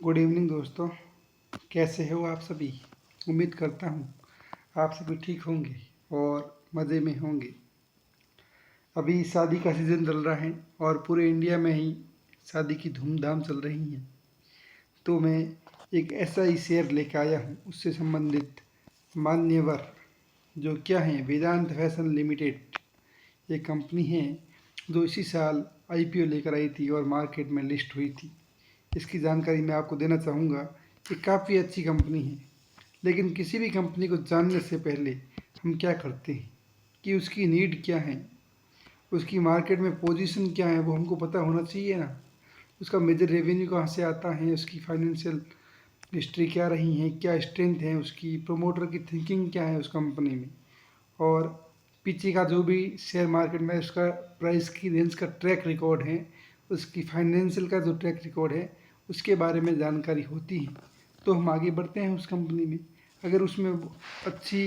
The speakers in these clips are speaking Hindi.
गुड इवनिंग दोस्तों। कैसे हो आप सभी? उम्मीद करता हूँ आप सभी ठीक होंगे और मज़े में होंगे। अभी शादी का सीज़न चल रहा है और पूरे इंडिया में ही शादी की धूमधाम चल रही है। तो मैं एक ऐसा ही शेयर लेकर आया हूँ, उससे संबंधित मान्यवर जो क्या है, वेदांत फैशन लिमिटेड। ये कंपनी है जो इसी साल आईपीओ लेकर आई थी और मार्केट में लिस्ट हुई थी। इसकी जानकारी मैं आपको देना चाहूँगा। ये काफ़ी अच्छी कंपनी है, लेकिन किसी भी कंपनी को जानने से पहले हम क्या करते हैं कि उसकी नीड क्या है, उसकी मार्केट में पोजीशन क्या है, वो हमको पता होना चाहिए ना। उसका मेजर रेवेन्यू कहाँ से आता है, उसकी फाइनेंशियल हिस्ट्री क्या रही है, क्या स्ट्रेंथ है उसकी, प्रोमोटर की थिंकिंग क्या है उस कंपनी में, और पीछे का जो भी शेयर मार्केट में उसका प्राइस की रेंज का ट्रैक रिकॉर्ड है, उसकी फाइनेंशियल का जो ट्रैक रिकॉर्ड है उसके बारे में जानकारी होती है तो हम आगे बढ़ते हैं उस कंपनी में। अगर उसमें अच्छी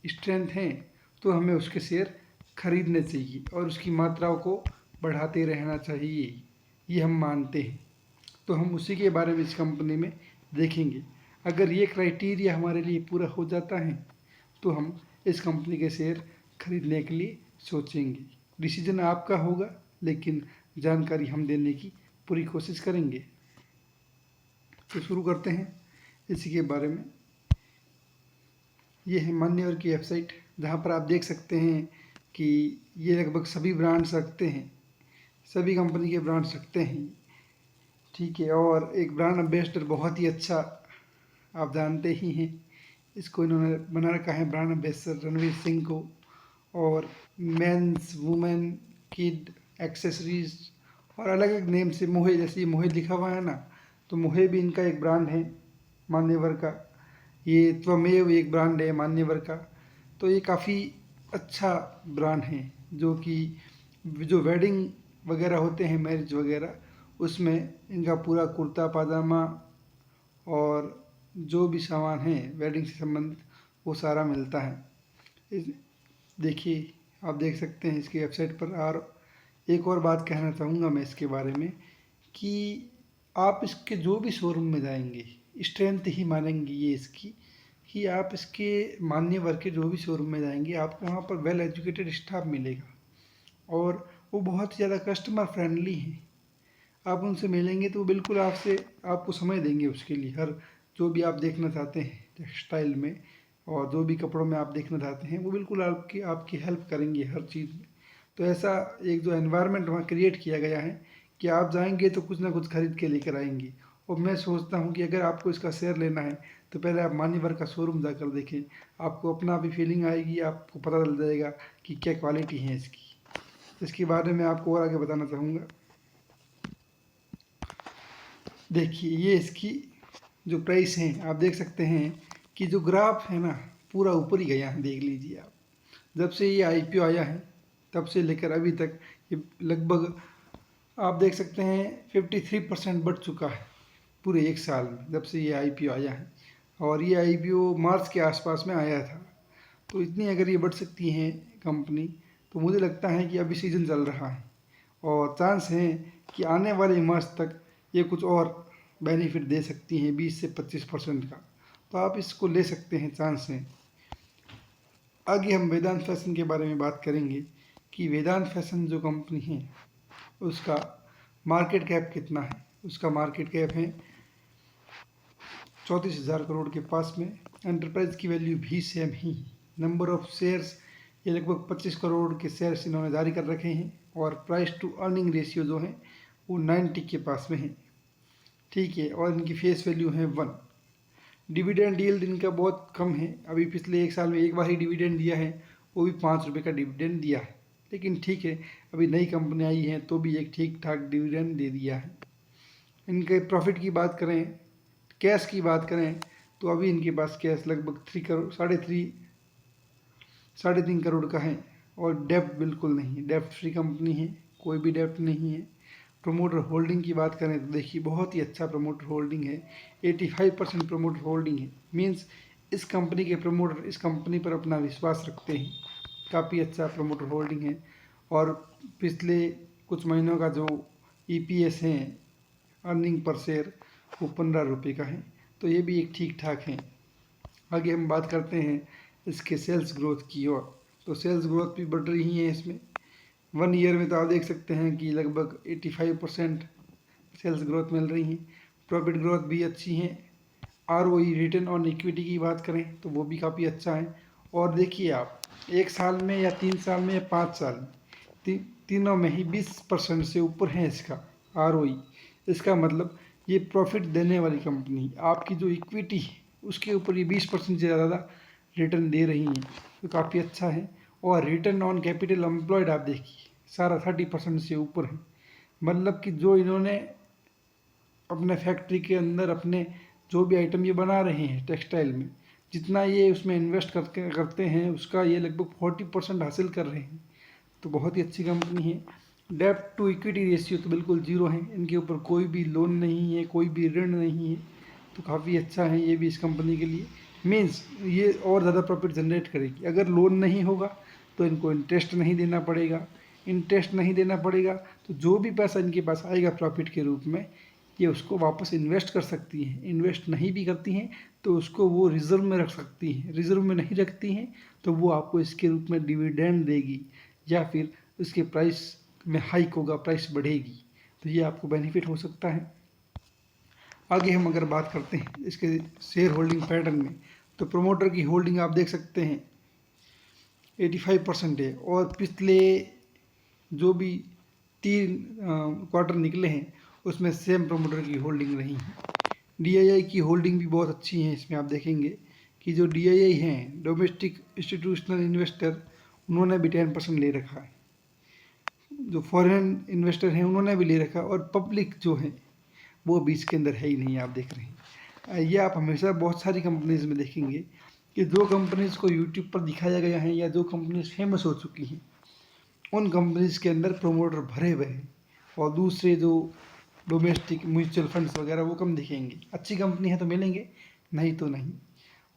स्ट्रेंथ है तो हमें उसके शेयर खरीदने चाहिए और उसकी मात्राओं को बढ़ाते रहना चाहिए, ये हम मानते हैं। तो हम उसी के बारे में इस कंपनी में देखेंगे। अगर ये क्राइटेरिया हमारे लिए पूरा हो जाता है तो हम इस कंपनी के शेयर खरीदने के लिए सोचेंगे। डिसीजन आपका होगा, लेकिन जानकारी हम देने की पूरी कोशिश करेंगे। तो शुरू करते हैं इसी के बारे में। ये है मान्यवर की वेबसाइट, जहाँ पर आप देख सकते हैं कि ये लगभग सभी ब्रांड्स रखते हैं, सभी कंपनी के ब्रांड्स रखते हैं। ठीक है, और एक ब्रांड एम्बेसडर बहुत ही अच्छा आप जानते ही हैं, इसको इन्होंने बना रखा है ब्रांड एम्बेसडर रणवीर सिंह को। और मेंस, वुमेन, किड एक्सेसरीज और अलग अलग नेम से मोहे, जैसे ये मोहे लिखा हुआ है ना, तो मोहे भी इनका एक ब्रांड है मान्यवर का। ये त्वमेव एक ब्रांड है मान्यवर का। तो ये काफ़ी अच्छा ब्रांड है जो वेडिंग वगैरह होते हैं, मैरिज वगैरह, उसमें इनका पूरा कुर्ता पाजामा और जो भी सामान है वेडिंग से संबंधित वो सारा मिलता है। देखिए, आप देख सकते हैं इसकी वेबसाइट पर। और एक और बात कहना चाहूँगा मैं इसके बारे में कि आप इसके जो भी शोरूम में जाएंगे, स्ट्रेंथ ही मानेंगे ये इसकी, कि आप इसके मान्यवर के जो भी शोरूम में जाएंगे आपको वहाँ पर वेल एजुकेटेड स्टाफ मिलेगा और वो बहुत ही ज़्यादा कस्टमर फ्रेंडली हैं। आप उनसे मिलेंगे तो बिल्कुल आपको समय देंगे उसके लिए। हर जो भी आप देखना चाहते हैं टेक्सटाइल में और जो भी कपड़ों में आप देखना चाहते हैं, वो बिल्कुल आपकी हेल्प करेंगे हर चीज़ में। तो ऐसा एक जो एनवायरनमेंट वहाँ क्रिएट किया गया है कि आप जाएंगे तो कुछ ना कुछ खरीद के लेकर आएंगे। और मैं सोचता हूँ कि अगर आपको इसका शेयर लेना है तो पहले आप मान्यवर का शोरूम जाकर देखें, आपको अपना भी फीलिंग आएगी, आपको पता चल जाएगा कि क्या क्वालिटी है इसकी। इसके बारे में आपको और आगे बताना चाहूँगा। देखिए, ये इसकी जो प्राइस है आप देख सकते हैं कि जो ग्राफ है ना, पूरा ऊपर ही गया है। देख लीजिए आप, जब से ये आईपीओ आया है तब से लेकर अभी तक ये लगभग आप देख सकते हैं 53% बढ़ चुका है पूरे एक साल में, जब से ये आईपीओ आया है। और ये आईपीओ मार्च के आसपास में आया था। तो इतनी अगर ये बढ़ सकती है कंपनी, तो मुझे लगता है कि अभी सीज़न चल रहा है और चांस है कि आने वाले मार्च तक ये कुछ और बेनिफिट दे सकती हैं, 20 से 25% का। तो आप इसको ले सकते हैं, चांस है। आगे हम वेदांत फैशन के बारे में बात करेंगे कि वेदांत फैशन जो कंपनी है उसका मार्केट कैप कितना है। उसका मार्केट कैप है 34,000 करोड़ के पास में। एंटरप्राइज की वैल्यू भी same he. Number of shares, ये लगभग 25 करोड़ के शेयर्स इन्होंने जारी कर रखे हैं। और प्राइस टू अर्निंग रेशियो जो है वो 90 के पास में है। ठीक है, और इनकी फेस वैल्यू है 1। डिविडेंड यील्ड इनका बहुत कम है, अभी पिछले एक साल में एक बार ही डिविडेंड दिया है, वो भी 5 रुपये का डिविडेंड दिया है। लेकिन ठीक है, अभी नई कंपनी आई है तो भी एक ठीक ठाक डिविडेंड दे दिया है। इनके प्रॉफिट की बात करें, कैश की बात करें, तो अभी इनके पास कैश लगभग 3 करोड़, साढ़े तीन करोड़ का है। और डेप्ट बिल्कुल नहीं, डेप्ट फ्री कंपनी है, कोई भी डेप्ट नहीं है। प्रमोटर होल्डिंग की बात करें तो देखिए, बहुत ही अच्छा प्रमोटर होल्डिंग है। 85% प्रमोटर होल्डिंग है। मीन्स इस कंपनी के प्रमोटर इस कंपनी पर अपना विश्वास रखते हैं। काफ़ी अच्छा प्रमोटर होल्डिंग है। और पिछले कुछ महीनों का जो ईपीएस है, अर्निंग पर शेयर, वो 15 रुपये का है, तो ये भी एक ठीक ठाक है। आगे हम बात करते हैं इसके सेल्स ग्रोथ की ओर। तो सेल्स ग्रोथ भी बढ़ रही है इसमें। 1 ईयर में तो आप देख सकते हैं कि लगभग 85% सेल्स ग्रोथ मिल रही है। प्रॉफिट ग्रोथ भी अच्छी है। ROE रिटर्न ऑन इक्विटी की बात करें तो वो भी काफ़ी अच्छा है। और देखिए आप 1 साल में या 3 साल में या 5 साल में तीनों में ही 20% से ऊपर है इसका ROE। इसका मतलब ये प्रॉफिट देने वाली कंपनी, आपकी जो इक्विटी है उसके ऊपर ये 20% से ज़्यादा रिटर्न दे रही है, तो काफ़ी अच्छा है। और रिटर्न ऑन कैपिटल एम्प्लॉयड आप देखिए सारा 30% से ऊपर है। मतलब कि जो इन्होंने अपने फैक्ट्री के अंदर अपने जो भी आइटम ये बना रहे हैं टेक्सटाइल में, जितना ये उसमें इन्वेस्ट करते हैं उसका ये लगभग 40% हासिल कर रहे हैं, तो बहुत ही अच्छी कंपनी है। डेब्ट टू इक्विटी रेशियो तो बिल्कुल जीरो है, इनके ऊपर कोई भी लोन नहीं है, कोई भी ऋण नहीं है, तो काफ़ी अच्छा है ये भी इस कंपनी के लिए। मीन्स ये और ज़्यादा प्रॉफिट जनरेट करेगी। अगर लोन नहीं होगा तो इनको इंटरेस्ट नहीं देना पड़ेगा, इंटरेस्ट नहीं देना पड़ेगा तो जो भी पैसा इनके पास आएगा प्रॉफिट के रूप में ये उसको वापस इन्वेस्ट कर सकती हैं। इन्वेस्ट नहीं भी करती हैं तो उसको वो रिज़र्व में रख सकती हैं। रिज़र्व में नहीं रखती हैं तो वो आपको इसके रूप में डिविडेंड देगी या फिर उसके प्राइस में हाइक होगा, प्राइस बढ़ेगी, तो ये आपको बेनिफिट हो सकता है। आगे हम अगर बात करते हैं इसके शेयर होल्डिंग पैटर्न में, तो प्रोमोटर की होल्डिंग आप देख सकते हैं 85% है। और पिछले जो भी 3 क्वार्टर निकले हैं उसमें सेम प्रोमोटर की होल्डिंग रही है। DII की होल्डिंग भी बहुत अच्छी है। इसमें आप देखेंगे कि जो DII हैं डोमेस्टिक इंस्टीट्यूशनल इन्वेस्टर, उन्होंने भी 10% ले रखा है, जो फॉरेन इन्वेस्टर हैं उन्होंने भी ले रखा है, और पब्लिक जो है वो भी इसके अंदर है ही नहीं। आप देख रहे हैं ये आप हमेशा बहुत सारी कंपनीज में देखेंगे कि जो कंपनीज को यूट्यूब पर दिखाया गया है या जो कंपनीज फेमस हो चुकी हैं उन कंपनीज के अंदर प्रोमोटर भरे हुए हैं, और दूसरे जो डोमेस्टिक म्यूचुअल फंड्स वगैरह वो कम दिखेंगे। अच्छी कंपनी है तो मिलेंगे, नहीं तो नहीं।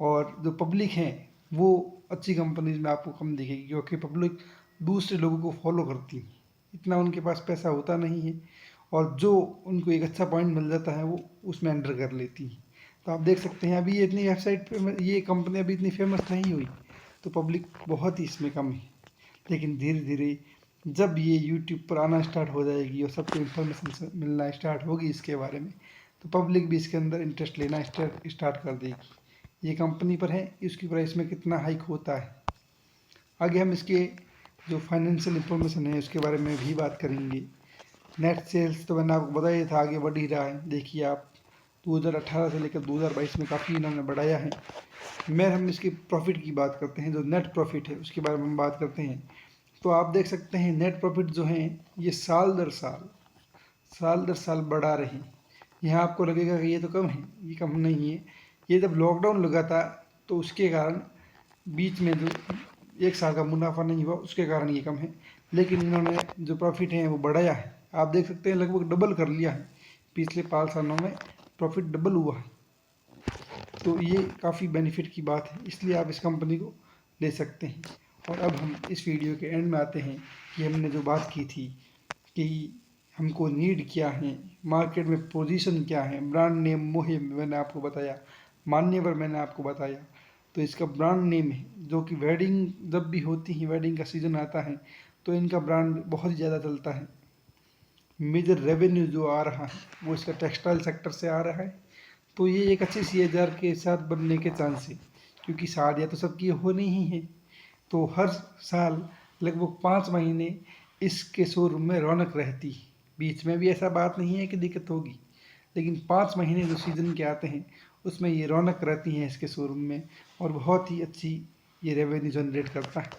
और जो पब्लिक है वो अच्छी कंपनीज में आपको कम दिखेगी, क्योंकि पब्लिक दूसरे लोगों को फॉलो करती है, इतना उनके पास पैसा होता नहीं है, और जो उनको एक अच्छा पॉइंट मिल जाता है वो उसमें एंटर कर लेती है। तो आप देख सकते हैं अभी ये इतनी वेबसाइट पे ये कंपनी अभी इतनी फेमस नहीं हुई, तो पब्लिक बहुत ही इसमें कम है। लेकिन धीरे धीरे जब ये यूट्यूब पर आना स्टार्ट हो जाएगी और सबको इन्फॉर्मेशन मिलना स्टार्ट होगी इसके बारे में, तो पब्लिक भी इसके अंदर इंटरेस्ट लेना स्टार्ट कर देगी। ये कंपनी पर है इसकी प्राइस में कितना हाइक होता है। आगे हम इसके जो फाइनेंशियल इंफॉर्मेशन है उसके बारे में भी बात करेंगे। नेट सेल्स तो मैंने आपको बताया था आगे बढ़ ही रहा है। देखिए आप 2018 से लेकर 2022 में काफ़ी इन्होंने बढ़ाया है। हम इसकी प्रॉफिट की बात करते हैं, जो नेट प्रॉफिट है उसके बारे में हम बात करते हैं। तो आप देख सकते हैं नेट प्रॉफिट जो है ये साल दर साल बढ़ा रहे हैं। यहाँ आपको लगेगा कि ये तो कम है, ये कम नहीं है। ये जब लॉकडाउन लगा था तो उसके कारण बीच में जो 1 साल का मुनाफा नहीं हुआ उसके कारण ये कम है, लेकिन इन्होंने जो प्रॉफिट है वो बढ़ाया है। आप देख सकते हैं लगभग डबल कर लिया है, पिछले 5 सालों में प्रॉफिट डबल हुआ है। तो ये काफ़ी बेनिफिट की बात है, इसलिए आप इस कंपनी को ले सकते हैं। और अब हम इस वीडियो के एंड में आते हैं कि हमने जो बात की थी कि हमको नीड क्या है, मार्केट में पोजीशन क्या है, ब्रांड नेम मुहिम मैंने आपको बताया, मान्यवर मैंने आपको बताया। तो इसका ब्रांड नेम है, जो कि वेडिंग जब भी होती है, वेडिंग का सीज़न आता है तो इनका ब्रांड बहुत ही ज़्यादा चलता है। मेजर रेवेन्यू जो आ रहा है वो इसका टेक्सटाइल सेक्टर से आ रहा है, तो ये एक अच्छी CAGR के साथ बनने के चांस है, क्योंकि शादियाँ तो सबकी होनी ही है। तो हर साल लगभग 5 महीने इसके शोरूम में रौनक रहती है। बीच में भी ऐसा बात नहीं है कि दिक्कत होगी, लेकिन 5 महीने जो सीज़न के आते हैं उसमें ये रौनक रहती है इसके शोरूम में, और बहुत ही अच्छी ये रेवेन्यू जनरेट करता है।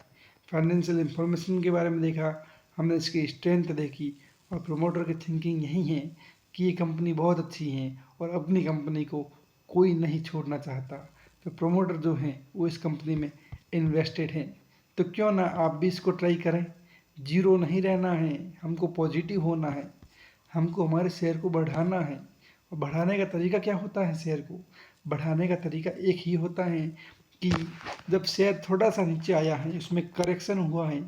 फाइनेंशियल इंफॉर्मेशन के बारे में देखा हमने, इसकी स्ट्रेंथ देखी, और प्रोमोटर की थिंकिंग यही है कि ये कंपनी बहुत अच्छी है और अपनी कंपनी को कोई नहीं छोड़ना चाहता। तो प्रोमोटर जो हैं वो इस कंपनी में इन्वेस्टेड हैं, तो क्यों ना आप भी इसको ट्राई करें। जीरो नहीं रहना है, हमको पॉजिटिव होना है, हमको हमारे शेयर को बढ़ाना है। और बढ़ाने का तरीका क्या होता है, शेयर को बढ़ाने का तरीका एक ही होता है कि जब शेयर थोड़ा सा नीचे आया है, उसमें करेक्शन हुआ है,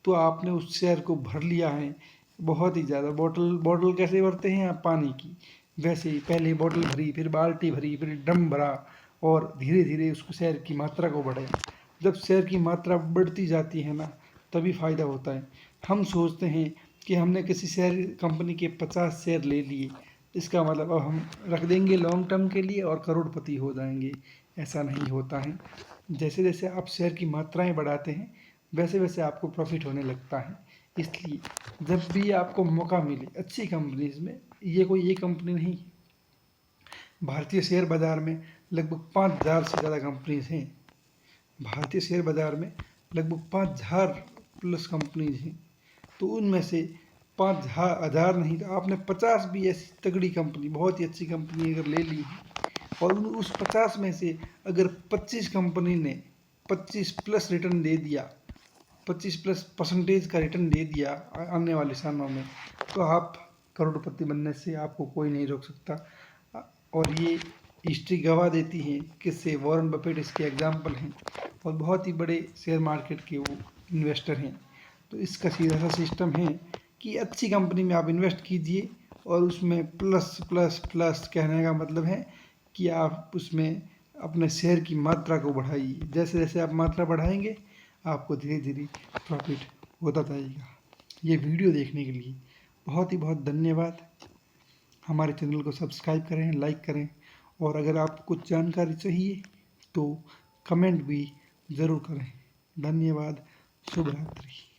तो आपने उस शेयर को भर लिया है बहुत ही ज़्यादा। बॉटल कैसे भरते हैं आप, पानी की, वैसे ही पहले बॉटल भरी, फिर बाल्टी भरी, फिर ड्रम भरा और धीरे धीरे उसको शेयर की मात्रा को बढ़ाया। जब शेयर की मात्रा बढ़ती जाती है ना, तभी फ़ायदा होता है। हम सोचते हैं कि हमने किसी शेयर कंपनी के 50 शेयर ले लिए, इसका मतलब अब हम रख देंगे लॉन्ग टर्म के लिए और करोड़पति हो जाएंगे। ऐसा नहीं होता है। जैसे जैसे आप शेयर की मात्राएं बढ़ाते हैं, वैसे वैसे आपको प्रॉफिट होने लगता है। इसलिए जब भी आपको मौका मिले अच्छी कंपनीज में, ये कोई ये कंपनी नहीं, भारतीय शेयर बाजार में लगभग 5,000 से ज़्यादा कंपनीज हैं। भारतीय शेयर बाजार में लगभग 5,000 प्लस कंपनीज हैं। तो उनमें से 5,000 नहीं तो आपने 50 भी ऐसी तगड़ी कंपनी, बहुत ही अच्छी कंपनी अगर ले ली और उस 50 में से अगर 25 कंपनी ने 25 प्लस रिटर्न दे दिया, 25% का रिटर्न दे दिया आने वाले सालों में, तो आप करोड़पति बनने से आपको कोई नहीं रोक सकता। और ये हिस्ट्री गवाह देती है। किससे? वॉरेन बफेट इसके एग्जाम्पल हैं और बहुत ही बड़े शेयर मार्केट के वो इन्वेस्टर हैं। तो इसका सीधा सा सिस्टम है कि अच्छी कंपनी में आप इन्वेस्ट कीजिए और उसमें प्लस प्लस प्लस कहने का मतलब है कि आप उसमें अपने शेयर की मात्रा को बढ़ाइए। जैसे जैसे आप मात्रा बढ़ाएंगे, आपको धीरे धीरे प्रॉफिट होता जाएगा। ये वीडियो देखने के लिए बहुत ही बहुत धन्यवाद। हमारे चैनल को सब्सक्राइब करें, लाइक करें और अगर आपको कुछ जानकारी चाहिए तो कमेंट भी ज़रूर करें। धन्यवाद। शुभ रात्रि।